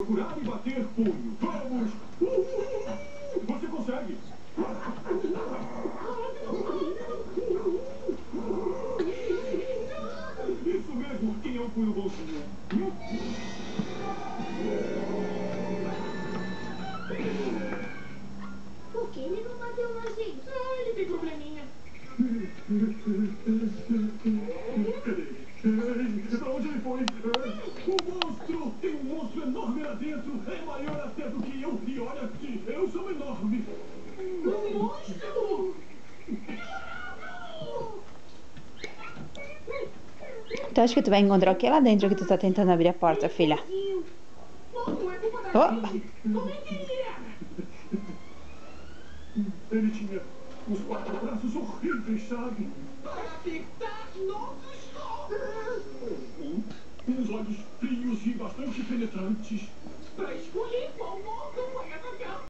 Procurar e bater punho. Vamos! Você consegue! Isso mesmo! Quem é o punho bonzinho? Por que ele não bateu na gente? Ah, ele tem probleminha. Cadê? Pra onde ele foi? O monstro! Tem um monstro enorme lá dentro! É maior até do que eu! E olha aqui, eu sou enorme! Um monstro! Tu acha que tu vai encontrar o que lá dentro que tu tá tentando abrir a porta, filha? Não é culpa da Oh. gente! Como é que ele é? Ele tinha uns 4 braços horríveis, sabe? Para apertar nossos corpos! Uns olhos frios e bastante penetrantes.